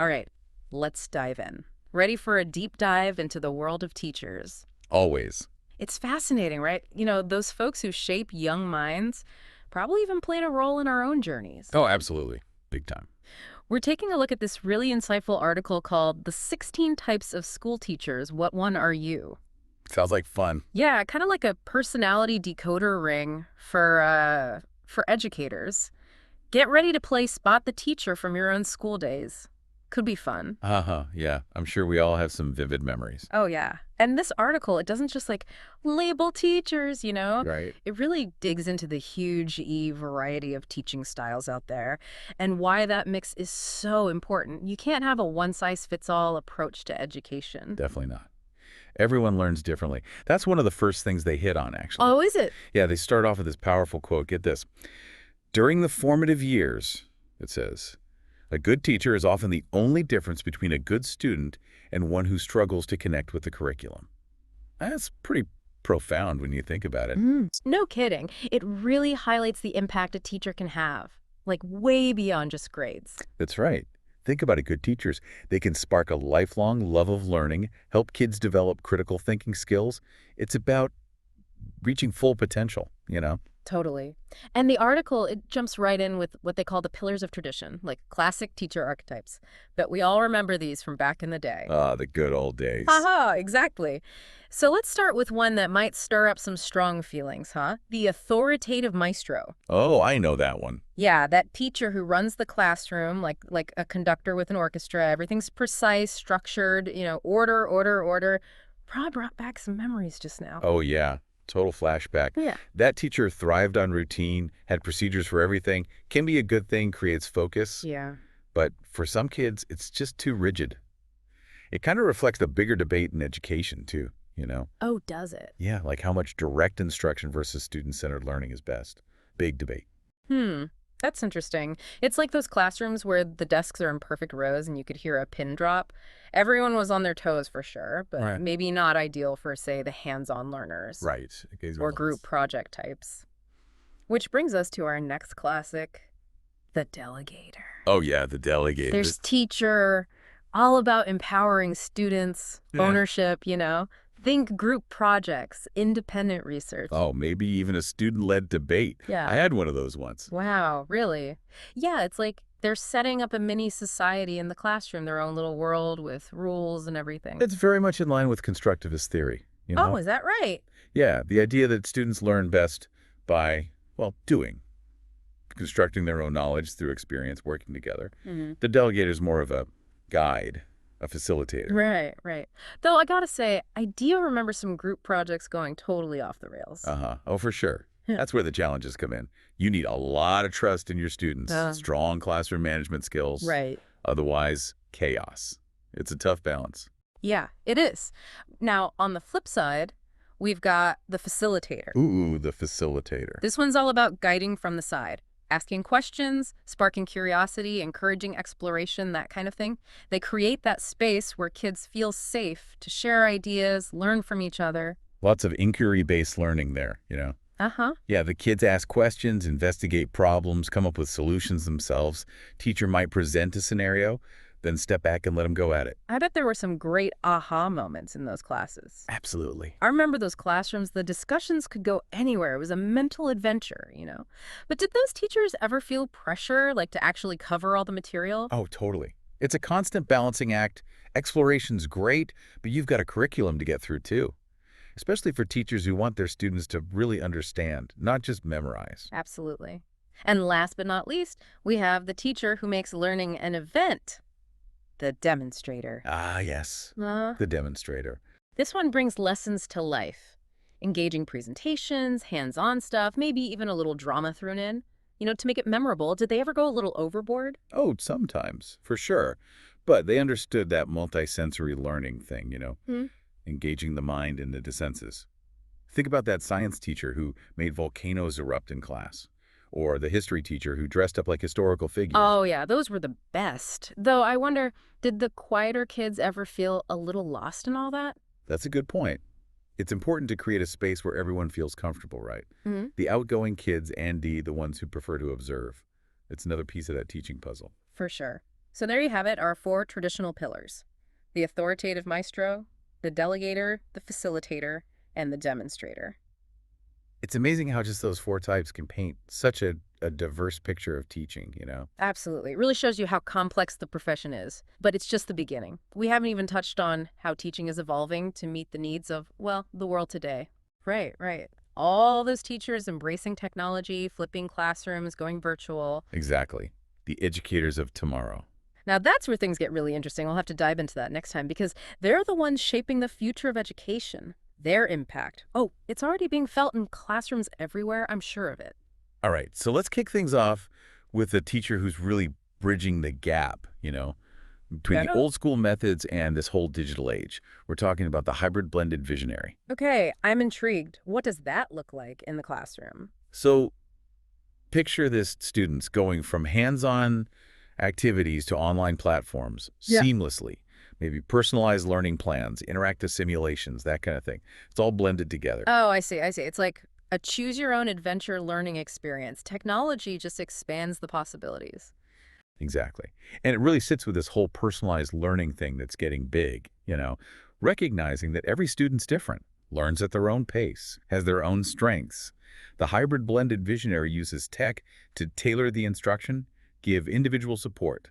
All right, let's dive in. Ready for a deep dive into the world of teachers? Always. It's fascinating, right? Those folks who shape young minds probably even played a role in our own journeys. Oh, absolutely. Big time. We're taking a look at this really insightful article called The 16 Types of School Teachers. What one are you? Sounds like fun. Yeah, kind of like a personality decoder ring for educators. Get ready to play Spot the Teacher from your own school days. Could be fun. Uh-huh. Yeah. I'm sure we all have some vivid memories. Oh, yeah. And this article, it doesn't just like label teachers. Right. It really digs into the huge variety of teaching styles out there and why that mix is so important. You can't have a one-size-fits-all approach to education. Definitely not. Everyone learns differently. That's one of the first things they hit on, actually. Oh, is it? Yeah, they start off with this powerful quote. Get this. During the formative years, it says, a good teacher is often the only difference between a good student and one who struggles to connect with the curriculum. That's pretty profound when you think about it. No kidding. It really highlights the impact a teacher can have, like way beyond just grades. That's right. Think about it, good teachers. They can spark a lifelong love of learning, help kids develop critical thinking skills. It's about reaching full potential. Totally. And the article, it jumps right in with what they call the pillars of tradition, like classic teacher archetypes. But we all remember these from back in the day. Ah, the good old days. Haha, exactly. So let's start with one that might stir up some strong feelings, huh? The authoritative maestro. Oh, I know that one. Yeah, that teacher who runs the classroom like a conductor with an orchestra. Everything's precise, structured, order, order, order. Rob brought back some memories just now. Oh, yeah. Total flashback. Yeah. That teacher thrived on routine, had procedures for everything. Can be a good thing, creates focus. Yeah. But for some kids, it's just too rigid. It kind of reflects the bigger debate in education, too. Oh, does it? Yeah, like how much direct instruction versus student-centered learning is best. Big debate. Hmm. That's interesting. It's like those classrooms where the desks are in perfect rows and you could hear a pin drop. Everyone was on their toes for sure, but Right. maybe not ideal for, say, the hands-on learners Right. Okay, or group project types. Which brings us to our next classic, the delegator. oh, yeah, the delegate. There's teacher, all about empowering students, Yeah. ownership. Think group projects, independent research. Oh, maybe even a student-led debate. Yeah. I had one of those once. Wow, really? Yeah, it's like they're setting up a mini society in the classroom, their own little world with rules and everything. It's very much in line with constructivist theory, you Oh, know? is that right? Yeah, the idea that students learn best by, well, doing, constructing their own knowledge through experience, working together. Hmm. The delegator is more of a guide, a facilitator. Right, right. Though I gotta say, I do remember some group projects going totally off the rails. Uh-huh. Oh, for sure. Yeah. That's where the challenges come in. You need a lot of trust in your students, Uh. strong classroom management skills. Right. Otherwise, chaos. It's a tough balance. Yeah, it is. Now, on the flip side, we've got the facilitator. Ooh, the facilitator. This one's all about guiding from the side, asking questions, sparking curiosity, encouraging exploration, that kind of thing. They create that space where kids feel safe to share ideas, learn from each other. Lots of inquiry-based learning there. Uh-huh. Yeah, the kids ask questions, investigate problems, come up with solutions themselves. Teacher might present a scenario, then step back and let them go at it. I bet there were some great aha moments in those classes. Absolutely. I remember those classrooms, the discussions could go anywhere. It was a mental adventure. But did those teachers ever feel pressure, like to actually cover all the material? Oh, totally. It's a constant balancing act. Exploration's great, but you've got a curriculum to get through too. Especially for teachers who want their students to really understand, not just memorize. Absolutely. And last but not least, we have the teacher who makes learning an event, the demonstrator. Ah, yes, the demonstrator. This one brings lessons to life. Engaging presentations, hands-on stuff, maybe even a little drama thrown in, to make it memorable. Did they ever go a little overboard? Oh, sometimes, for sure. But they understood that multisensory learning thing. Hmm. Engaging the mind into the senses. Think about that science teacher who made volcanoes erupt in class, or the history teacher who dressed up like historical figures. Oh, yeah, those were the best. Though I wonder, did the quieter kids ever feel a little lost in all that? That's a good point. It's important to create a space where everyone feels comfortable, right? Hmm. The outgoing kids and the ones who prefer to observe. It's another piece of that teaching puzzle. For sure. So there you have it, our four traditional pillars: the authoritative maestro, the delegator, the facilitator, and the demonstrator. It's amazing how just those four types can paint such a diverse picture of teaching, you know? Absolutely. It really shows you how complex the profession is. But it's just the beginning. We haven't even touched on how teaching is evolving to meet the needs of, well, the world today. Right, right. All those teachers embracing technology, flipping classrooms, going virtual. Exactly. The educators of tomorrow. Now that's where things get really interesting. We'll have to dive into that next time because they're the ones shaping the future of education. Their impact. Oh, it's already being felt in classrooms everywhere. I'm sure of it. All right, so let's kick things off with a teacher who's really bridging the gap, between the Yeah. old school methods and this whole digital age. We're talking about the hybrid blended visionary. Okay, I'm intrigued. What does that look like in the classroom? So picture this students going from hands-on activities to online platforms Yeah. seamlessly. Maybe personalized learning plans, interactive simulations, that kind of thing. It's all blended together. Oh, I see. I see. It's like a choose your own adventure learning experience. Technology just expands the possibilities. Exactly. And it really sits with this whole personalized learning thing that's getting big, recognizing that every student's different, learns at their own pace, has their own strengths. The hybrid blended visionary uses tech to tailor the instruction, give individual support.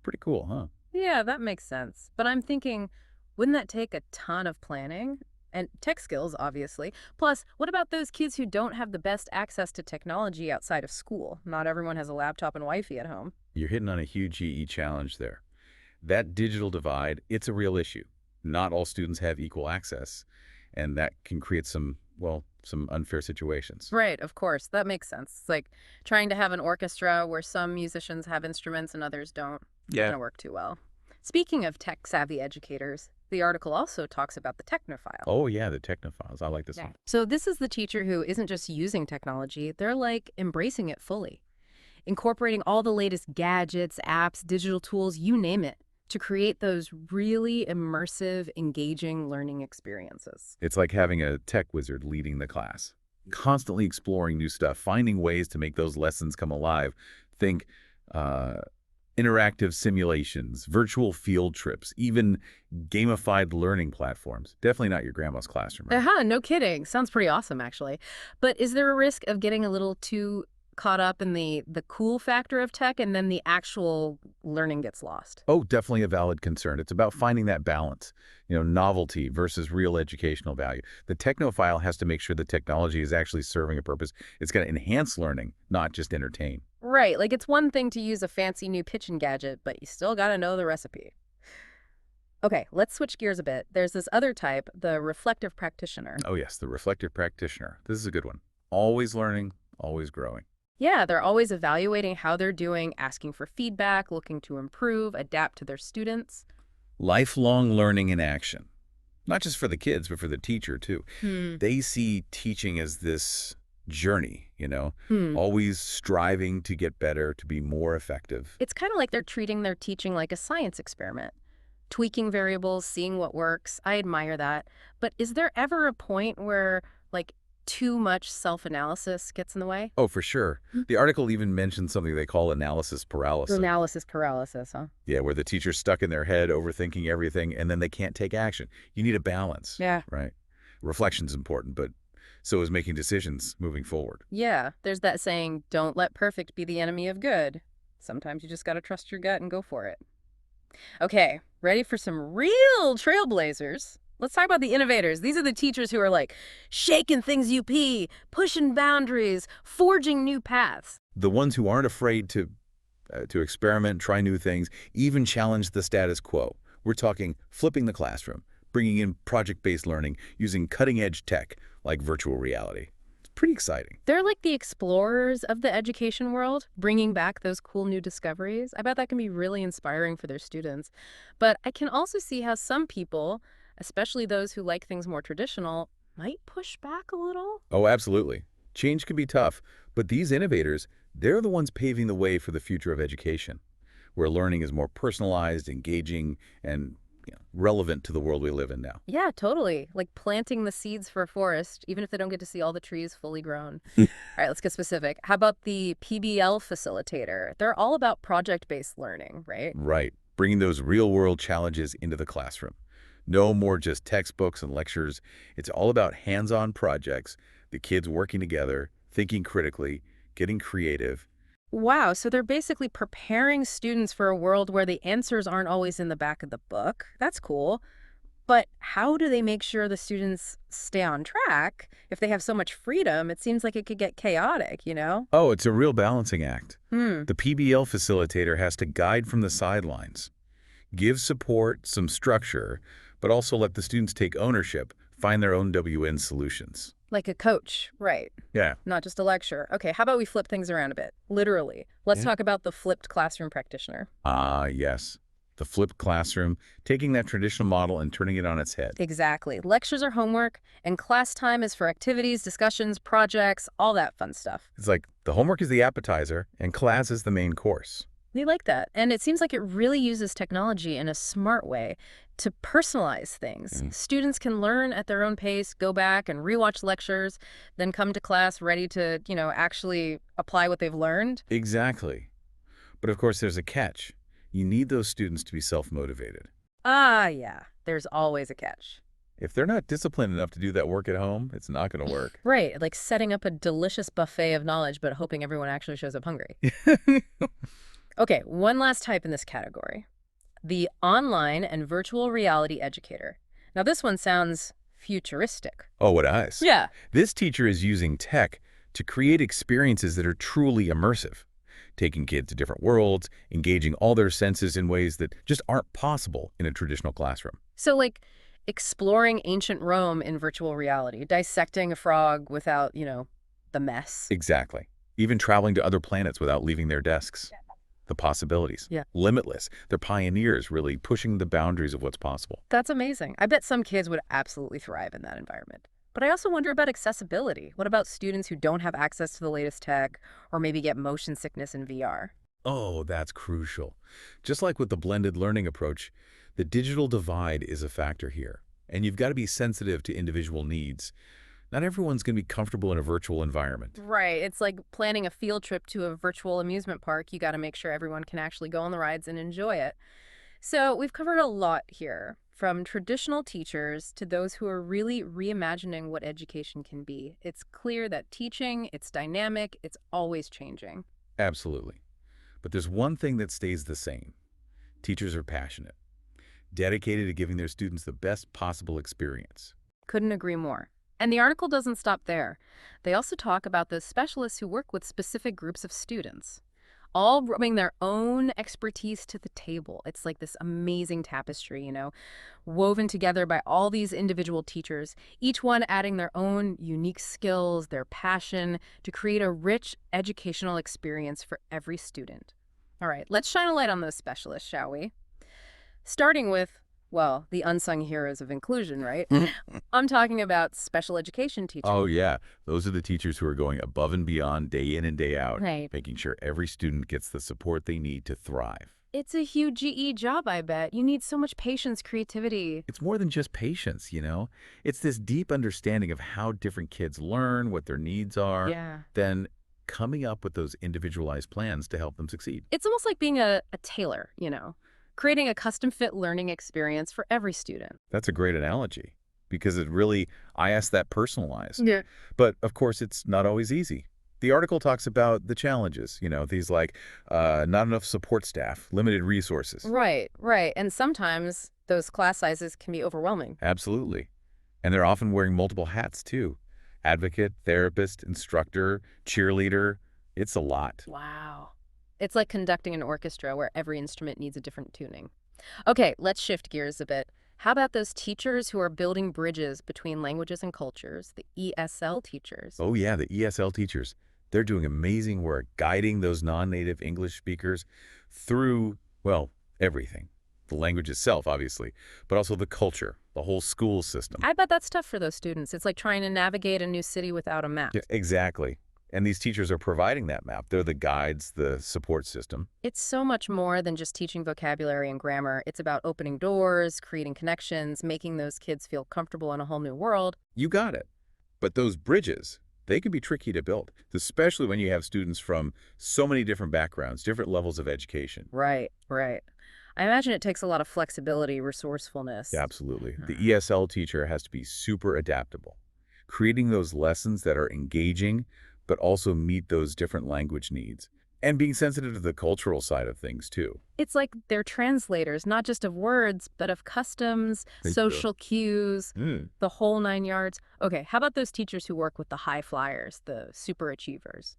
Pretty cool, huh? Yeah, that makes sense. But I'm thinking, wouldn't that take a ton of planning? And tech skills, obviously. Plus, what about those kids who don't have the best access to technology outside of school? Not everyone has a laptop and Wi-Fi at home. You're hitting on a huge EE challenge there. That digital divide, it's a real issue. Not all students have equal access, and that can create some unfair situations. Right, of course. That makes sense. It's like trying to have an orchestra where some musicians have instruments and others don't. Not Yeah. going to work too well. Speaking of tech-savvy educators, the article also talks about the technophile. Oh, yeah, the technophiles. I like this one. So this is the teacher who isn't just using technology, they're like embracing it fully, incorporating all the latest gadgets, apps, digital tools, you name it, to create those really immersive, engaging learning experiences. It's like having a tech wizard leading the class, constantly exploring new stuff, finding ways to make those lessons come alive. Think uh, interactive simulations, virtual field trips, even gamified learning platforms. Definitely not your grandma's classroom, right? No kidding. Sounds pretty awesome, actually. But is there a risk of getting a little too caught up in the cool factor of tech and then the actual learning gets lost? Oh, definitely a valid concern. It's about finding that balance, novelty versus real educational value. The technophile has to make sure the technology is actually serving a purpose. It's going to enhance learning, not just entertain. Right, like it's one thing to use a fancy new kitchen gadget, but you still gotta know the recipe. Okay, let's switch gears a bit. There's this other type, the reflective practitioner. Oh, yes, the reflective practitioner. This is a good one. Always learning, always growing. Yeah, they're always evaluating how they're doing, asking for feedback, looking to improve, adapt to their students. Lifelong learning in action. Not just for the kids, but for the teacher, too. Hmm. They see teaching as this journey, Hmm. always striving to get better, to be more effective. It's kind of like they're treating their teaching like a science experiment, tweaking variables, seeing what works. I admire that. But is there ever a point where, like, too much self-analysis gets in the way? Oh, for sure. The article even mentioned something they call analysis paralysis. Analysis paralysis, huh? Yeah, where the teacher's stuck in their head, overthinking everything, and then they can't take action. You need a balance, Yeah. right? Reflection's important, but so is making decisions moving forward. Yeah, there's that saying, don't let perfect be the enemy of good. Sometimes you just got to trust your gut and go for it. Okay, ready for some real trailblazers? Let's talk about the innovators. These are the teachers who are like shaking things pushing boundaries, forging new paths. The ones who aren't afraid to experiment, try new things, even challenge the status quo. We're talking flipping the classroom, bringing in project-based learning, using cutting-edge tech like virtual reality. It's pretty exciting. They're like the explorers of the education world, bringing back those cool new discoveries. I bet that can be really inspiring for their students. But I can also see how some people, especially those who like things more traditional, might push back a little. Oh, absolutely. Change can be tough, but these innovators, they're the ones paving the way for the future of education, where learning is more personalized, engaging, and relevant to the world we live in now. Yeah, totally. Like planting the seeds for a forest, even if they don't get to see all the trees fully grown. All right, let's get specific. How about the PBL facilitator? They're all about project-based learning, right? Right. Bringing those real-world challenges into the classroom. No more just textbooks and lectures. It's all about hands-on projects, the kids working together, thinking critically, getting creative. Wow, so they're basically preparing students for a world where the answers aren't always in the back of the book. That's cool. But how do they make sure the students stay on track? If they have so much freedom, it seems like it could get chaotic, you know? Oh, it's a real balancing act. Hmm. The PBL facilitator has to guide from the sidelines, give support, some structure, but also let the students take ownership, find their own WN solutions. Like a coach, right? Yeah. Not just a lecture. Okay, how about we flip things around a bit? Literally. Let's Yeah. talk about the flipped classroom practitioner. Ah, yes. The flipped classroom, taking that traditional model and turning it on its head. Exactly. Lectures are homework, and class time is for activities, discussions, projects, all that fun stuff. It's like the homework is the appetizer and class is the main course. They like that. And it seems like it really uses technology in a smart way to personalize things. Mm. Students can learn at their own pace, go back and rewatch lectures, then come to class ready to, actually apply what they've learned. Exactly. But of course, there's a catch. You need those students to be self-motivated. Ah, yeah. There's always a catch. If they're not disciplined enough to do that work at home, it's not going to work. Right, like setting up a delicious buffet of knowledge, but hoping everyone actually shows up hungry. Okay, one last type in this category. The online and virtual reality educator. Now, this one sounds futuristic. Oh, what eyes. Yeah. This teacher is using tech to create experiences that are truly immersive, taking kids to different worlds, engaging all their senses in ways that just aren't possible in a traditional classroom. So, like, exploring ancient Rome in virtual reality, dissecting a frog without, the mess. Exactly. Even traveling to other planets without leaving their desks. The possibilities. Yeah. Limitless. They're pioneers, really pushing the boundaries of what's possible. That's amazing. I bet some kids would absolutely thrive in that environment. But I also wonder about accessibility. What about students who don't have access to the latest tech or maybe get motion sickness in VR? Oh, that's crucial. Just like with the blended learning approach, the digital divide is a factor here. And you've got to be sensitive to individual needs. Not everyone's going to be comfortable in a virtual environment. Right. It's like planning a field trip to a virtual amusement park. You got to make sure everyone can actually go on the rides and enjoy it. So we've covered a lot here, from traditional teachers to those who are really reimagining what education can be. It's clear that teaching, it's dynamic, it's always changing. Absolutely. But there's one thing that stays the same. Teachers are passionate, dedicated to giving their students the best possible experience. Couldn't agree more. And the article doesn't stop there. They also talk about the specialists who work with specific groups of students, all bringing their own expertise to the table. It's like this amazing tapestry, woven together by all these individual teachers, each one adding their own unique skills, their passion to create a rich educational experience for every student. All right, let's shine a light on those specialists, shall we? Starting with, well, the unsung heroes of inclusion, right? I'm talking about special education teachers. Oh, yeah. Those are the teachers who are going above and beyond day in and day out, Right. making sure every student gets the support they need to thrive. It's a huge GE job, I bet. You need so much patience, creativity. It's more than just patience, you know? It's this deep understanding of how different kids learn, what their needs are, Yeah. then coming up with those individualized plans to help them succeed. It's almost like being a tailor, creating a custom-fit learning experience for every student. That's a great analogy because I ask that personalized. Yeah. But of course, it's not always easy. The article talks about the challenges, these like not enough support staff, limited resources. Right, right. And sometimes those class sizes can be overwhelming. Absolutely. And they're often wearing multiple hats too. Advocate, therapist, instructor, cheerleader. It's a lot. Wow. It's like conducting an orchestra where every instrument needs a different tuning. Okay, let's shift gears a bit. How about those teachers who are building bridges between languages and cultures, the ESL teachers? Oh yeah, the ESL teachers. They're doing amazing work guiding those non-native English speakers through, well, everything. The language itself, obviously, but also the culture, the whole school system. I bet that's tough for those students. It's like trying to navigate a new city without a map. Yeah, exactly. And these teachers are providing that map. They're the guides, the support system. It's so much more than just teaching vocabulary and grammar. It's about opening doors, creating connections, making those kids feel comfortable in a whole new world. You got it. But those bridges, they can be tricky to build, especially when you have students from so many different backgrounds, different levels of education. Right, right. I imagine it takes a lot of flexibility, resourcefulness. Yeah, absolutely. The ESL teacher has to be super adaptable, creating those lessons that are engaging, but also meet those different language needs, and being sensitive to the cultural side of things, too. It's like they're translators, not just of words, but of customs, Thank you. social cues, the whole 9 yards. Okay, how about those teachers who work with the high flyers, the super achievers,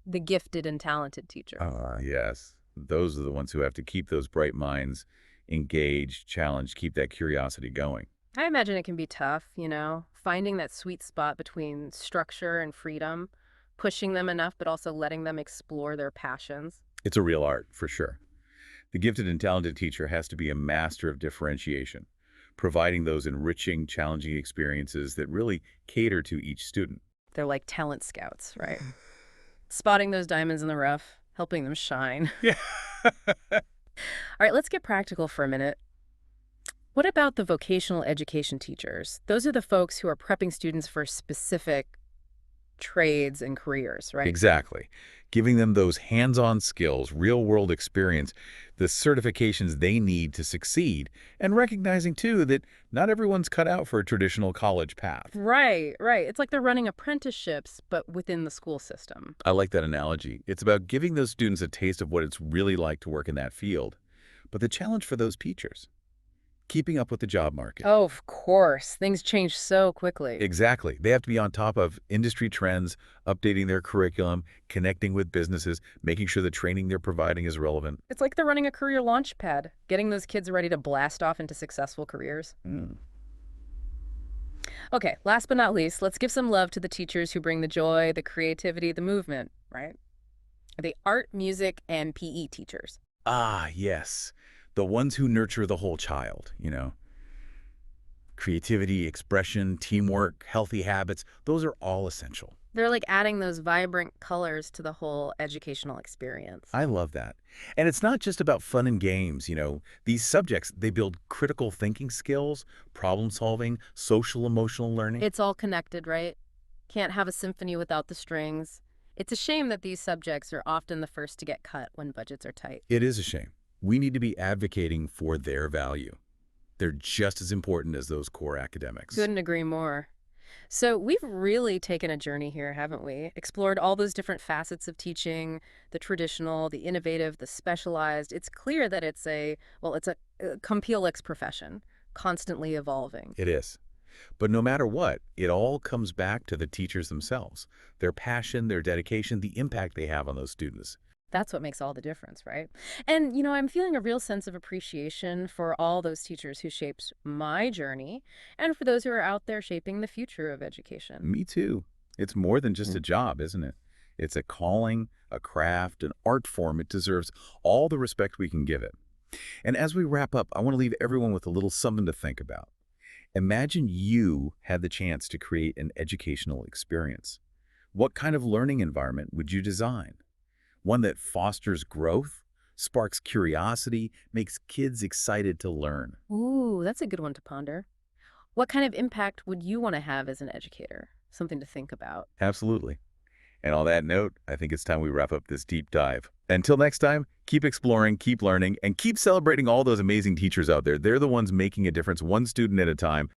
the gifted and talented teachers? Yes. Those are the ones who have to keep those bright minds engaged, challenged, keep that curiosity going. I imagine it can be tough, finding that sweet spot between structure and freedom, pushing them enough, but also letting them explore their passions. It's a real art, for sure. The gifted and talented teacher has to be a master of differentiation, providing those enriching, challenging experiences that really cater to each student. They're like talent scouts, right? Spotting those diamonds in the rough, helping them shine. Yeah. All right, let's get practical for a minute. What about the vocational education teachers? Those are the folks who are prepping students for specific trades and careers, right? Exactly. Giving them those hands-on skills, real-world experience, the certifications they need to succeed, and recognizing, too, that not everyone's cut out for a traditional college path. Right, right. It's like they're running apprenticeships, but within the school system. I like that analogy. It's about giving those students a taste of what it's really like to work in that field. But the challenge for those teachers, keeping up with the job market. Oh, of course. Things change so quickly. Exactly. They have to be on top of industry trends, updating their curriculum, connecting with businesses, making sure the training they're providing is relevant. It's like they're running a career launch pad, getting those kids ready to blast off into successful careers. Okay, last but not least, let's give some love to the teachers who bring the joy, the creativity, the movement, right? The art, music, and PE teachers. Yes. The ones who nurture the whole child. Creativity, expression, teamwork, healthy habits, those are all essential. They're like adding those vibrant colors to the whole educational experience. I love that. And it's not just about fun and games. These subjects, they build critical thinking skills, problem solving, social emotional learning. It's all connected, right? Can't have a symphony without the strings. It's a shame that these subjects are often the first to get cut when budgets are tight. It is a shame. We need to be advocating for their value. They're just as important as those core academics. Couldn't agree more. So we've really taken a journey here, haven't we? Explored all those different facets of teaching, the traditional, the innovative, the specialized. It's clear that it's a complex profession, constantly evolving. It is. But no matter what, it all comes back to the teachers themselves, their passion, their dedication, the impact they have on those students. That's what makes all the difference, right? And, I'm feeling a real sense of appreciation for all those teachers who shaped my journey and for those who are out there shaping the future of education. Me too. It's more than just a job, isn't it? It's a calling, a craft, an art form. It deserves all the respect we can give it. And as we wrap up, I want to leave everyone with a little something to think about. Imagine you had the chance to create an educational experience. What kind of learning environment would you design? One that fosters growth, sparks curiosity, makes kids excited to learn. Ooh, that's a good one to ponder. What kind of impact would you want to have as an educator? Something to think about. Absolutely. And on that note, I think it's time we wrap up this deep dive. Until next time, keep exploring, keep learning, and keep celebrating all those amazing teachers out there. They're the ones making a difference one student at a time.